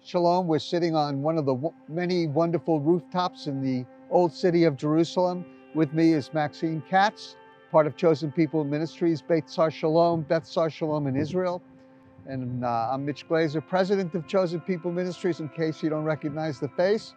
Shalom. We're sitting on one of the many wonderful rooftops in the old city of Jerusalem. With me is Maxim, part of Chosen People Ministries, Beth Sar Shalom in Israel. And I'm Mitch Glazer, president of Chosen People Ministries, in case you don't recognize the face.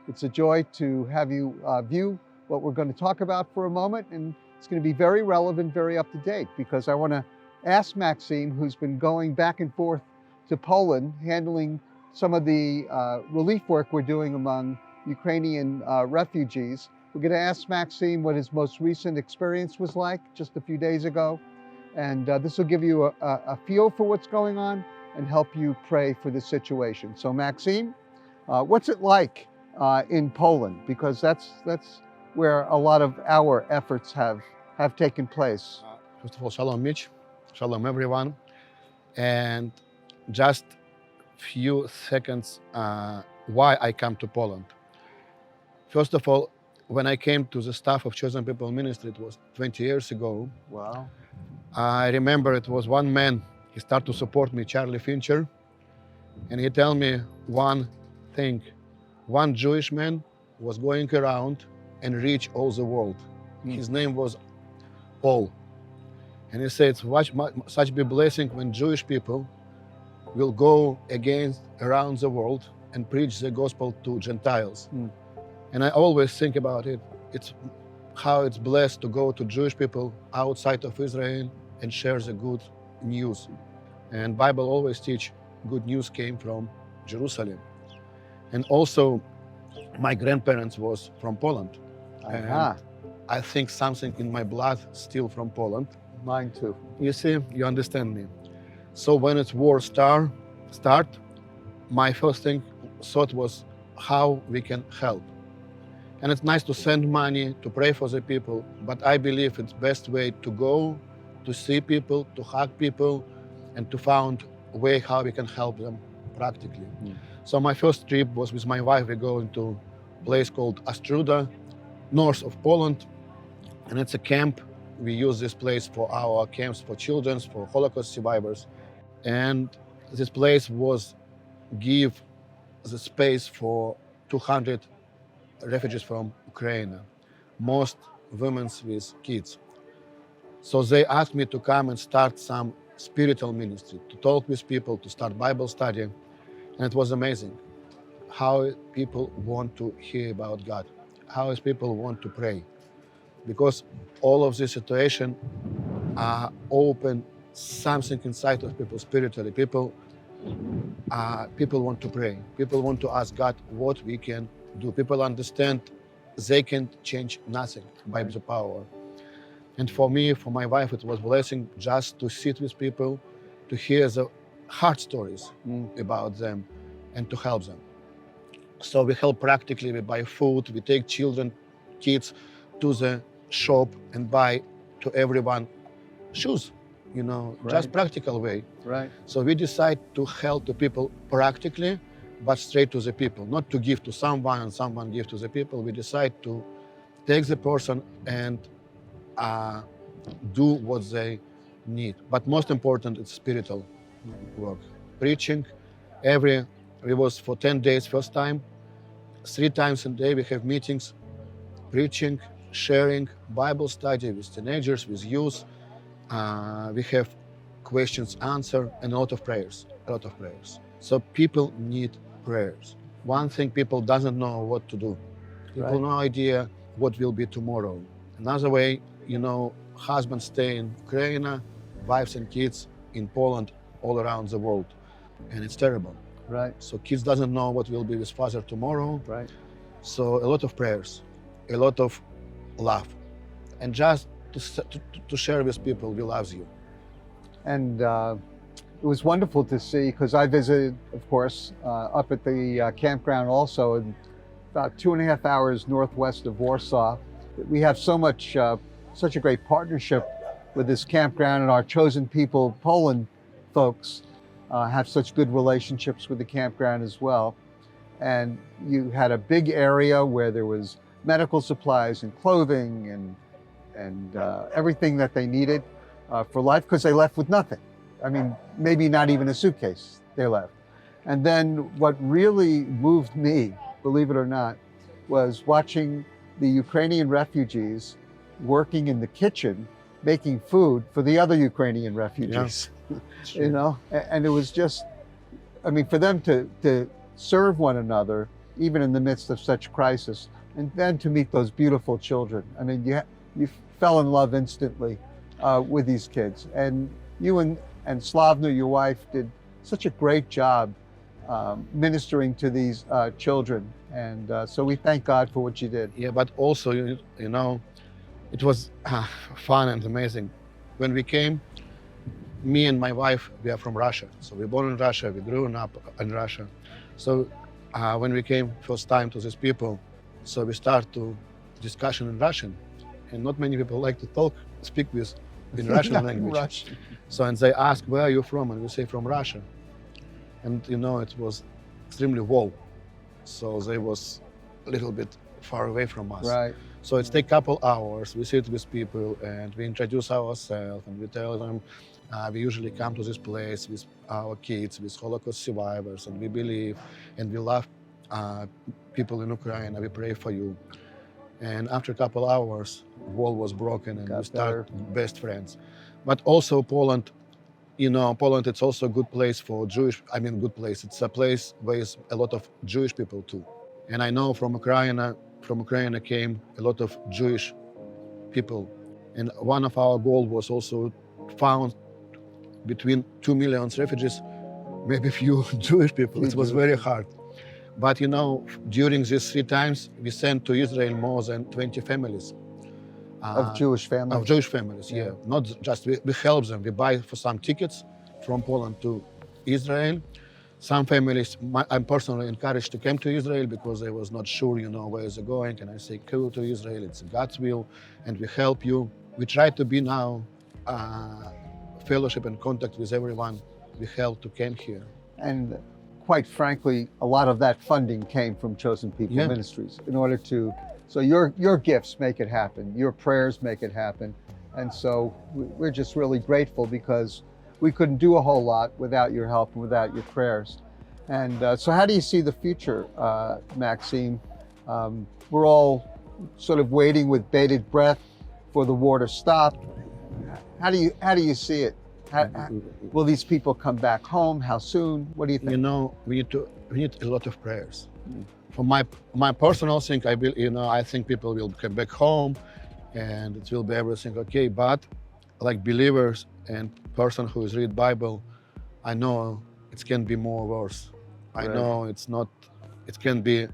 It's a joy to have you view what we're going to talk about for a moment. And it's going to be very relevant, very up to date, because I want to ask Maxim, who's been going back and forth to Poland, handling some of the relief work we're doing among Ukrainian refugees. We're going to ask Maxim what his most recent experience was like just a few days ago. And this will give you a feel for what's going on and help you pray for the situation. So Maxim, what's it like in Poland? Because that's where a lot of our efforts have taken place. First of all, shalom Mitch, shalom everyone. And just few seconds why I come to Poland. First of all, when I came to the staff of Chosen People Ministry, it was 20 years ago. Wow. I remember it was one man, he started to support me, Charlie Fincher, and he told me one thing. One Jewish man was going around and reach all the world. His name was Paul. And he said, it's such a blessing when Jewish people will go against around the world and preach the gospel to Gentiles. And I always think about it. It's how it's blessed to go to Jewish people outside of Israel and share the good news. And Bible always teach good news came from Jerusalem. And also my grandparents was from Poland. And I think something in my blood still from Poland. Mine too. You see, you understand me. So when it's war start, my first thought was how we can help. And it's nice to send money, to pray for the people, but I believe it's best way to go, to see people, to hug people, and to find a way how we can help them practically. So my first trip was with my wife. We're going to a place called Astruda, north of Poland, and it's a camp. We use this place for our camps for children, for Holocaust survivors. And this place was give the space for 200 refugees from Ukraine, most women with kids. So they asked me to come and start some spiritual ministry, to talk with people, to start Bible study. And it was amazing how people want to hear about God, how people want to pray. Because all of this situation open something inside of people spiritually. People want to pray. People want to ask God what we can do. People understand they can change nothing by the power. And for me, for my wife, it was a blessing just to sit with people, to hear the hard stories about them and to help them. So we help practically, we buy food, we take children, kids to the shop and buy to everyone shoes, just practical way. Right. So we decide to help the people practically, but straight to the people, not to give to someone and someone give to the people. We decide to take the person and do what they need. But most important, it's spiritual work. Preaching, we was for 10 days first time, 3 times a day we have meetings, preaching, sharing, Bible study with teenagers, with youth. We have questions, answer, and a lot of prayers. So people need prayers. One thing, people doesn't know what to do. People no idea what will be tomorrow. Another way, husbands stay in Ukraine, wives and kids in Poland, all around the world. And it's terrible. Right. So kids doesn't know what will be with father tomorrow. Right. So a lot of prayers, a lot of love. And just to share with people, we love you. And it was wonderful to see, because I visited, of course, up at the campground also, in about 2.5 hours northwest of Warsaw. We have such a great partnership with this campground, and our Chosen People Poland folks have such good relationships with the campground as well. And you had a big area where there was medical supplies and clothing and everything that they needed for life, because they left with nothing. I mean, maybe not even a suitcase they left. And then what really moved me, believe it or not, was watching the Ukrainian refugees working in the kitchen, making food for the other Ukrainian refugees. You know, and it was just, I mean, for them to serve one another, even in the midst of such crisis, and then to meet those beautiful children. I mean, you fell in love instantly with these kids. And you and Slavna, your wife, did such a great job ministering to these children. And so we thank God for what you did. Yeah, but also, you know, it was fun and amazing. When we came, me and my wife, we are from Russia. So we born in Russia, we grew up in Russia. So when we came first time to these people, so we start to discussion in Russian. And not many people like to speak in Russian language. Russian. So, and they ask, where are you from? And we say, from Russia. And you know, it was extremely warm. So they was a little bit far away from us. Right. So it take couple hours, we sit with people and we introduce ourselves and we tell them, we usually come to this place with our kids, with Holocaust survivors, and we believe and we love people in Ukraine, and we pray for you. And after a couple hours, wall was broken and we start best friends. But also Poland, you know, Poland, it's also a good place for Jewish, I mean, good place. It's a place where there's a lot of Jewish people too. And I know from Ukraine came a lot of Jewish people. And one of our goals was also found between 2 million refugees, maybe few Jewish people. It was very hard. But you know, during these 3 times, we sent to Israel more than 20 families. Of Jewish families? Of Jewish families, yeah. Not just, we help them. We buy for some tickets from Poland to Israel. Some families, I'm personally encouraged to come to Israel because I was not sure, you know, where they're going. And I say, go to Israel, it's God's will, and we help you. We try to be now fellowship and contact with everyone we help to come here. And quite frankly, a lot of that funding came from Chosen People Ministries in order to, so your gifts make it happen, your prayers make it happen. And so we're just really grateful because we couldn't do a whole lot without your help and without your prayers. And so how do you see the future, Maxim? We're all sort of waiting with bated breath for the war to stop. How do you see it? Will these people come back home? How soon? What do you think? You know, we need a lot of prayers. For my personal thing, I think people will come back home, and it will be everything okay. But like believers and person who is read Bible, I know it can be more worse. I know it can be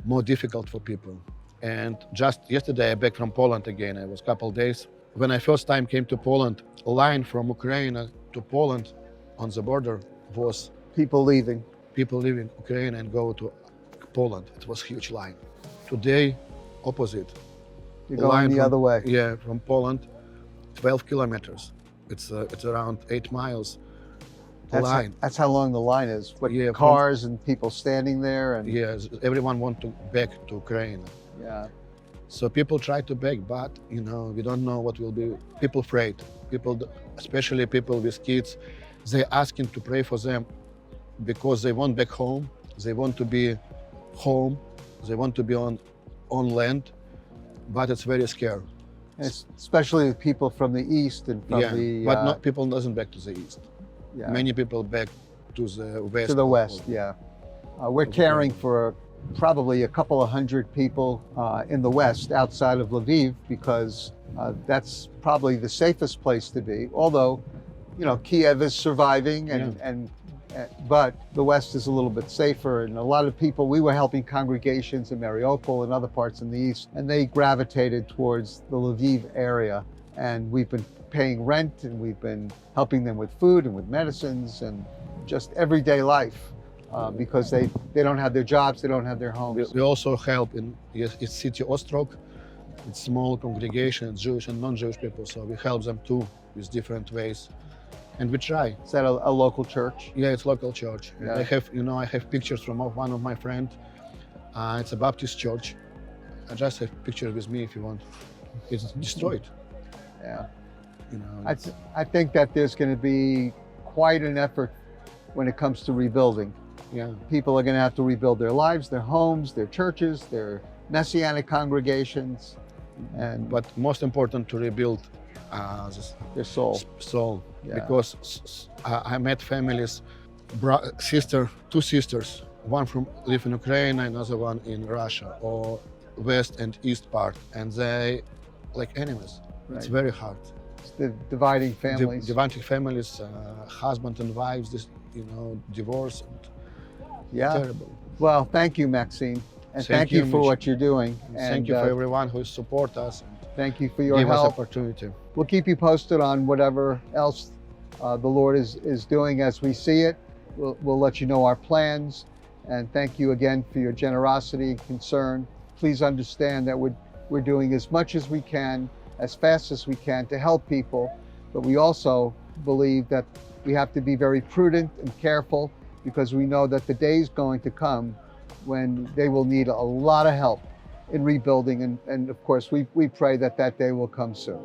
more difficult for people. And just yesterday I back from Poland again. I was a couple days. When I first time came to Poland, a line from Ukraine to Poland on the border was people leaving Ukraine and go to Poland. It was a huge line. Today, opposite. You're going the other way. Yeah, from Poland, 12 kilometers. It's around 8 miles. That's how long the line is. Cars and people standing there. And yes, everyone want to back to Ukraine. Yeah. So people try to back, but you know, we don't know what will be. People afraid. People, especially people with kids, they asking to pray for them because they want back home. They want to be home. They want to be on land, but it's very scary. Especially people from the east and from the. But not people doesn't back to the east. Yeah. Many people back to the west. To the west, yeah. We're caring for probably a couple of hundred people in the west outside of Lviv because that's probably the safest place to be. Although, you know, Kiev is surviving but the west is a little bit safer. And a lot of people, we were helping congregations in Mariupol and other parts in the east, and they gravitated towards the Lviv area. And we've been paying rent, and we've been helping them with food and with medicines and just everyday life because they don't have their jobs, they don't have their homes. We also help in city Ostrog. It's small congregation, Jewish and non-Jewish people, so we help them too with different ways. And we try. Is that a local church? Yeah, it's local church. Yeah. I have pictures from one of my friends. It's a Baptist church. I just have pictures with me if you want. It's destroyed. Yeah. You know, I think that there's going to be quite an effort when it comes to rebuilding. Yeah. People are going to have to rebuild their lives, their homes, their churches, their messianic congregations, and But most important to rebuild this their soul. soul. Yeah. Because I met families, two sisters, one from live in Ukraine, another one in Russia, or west and east part, and they like enemies. It's Right. very hard. It's the dividing families. Dividing families, husband and wives, divorce. And Yeah. terrible. Well, thank you, Maxime. And thank you for Mitch. what you're doing. Thank you for everyone who support us and thank you for your give us help. opportunity. We'll keep you posted on whatever else the Lord is doing as we see it. We'll let you know our plans. And thank you again for your generosity and concern. Please understand that we're doing as much as we can, as fast as we can to help people. But we also believe that we have to be very prudent and careful, because we know that the day is going to come when they will need a lot of help in rebuilding. And of course, we pray that that day will come soon.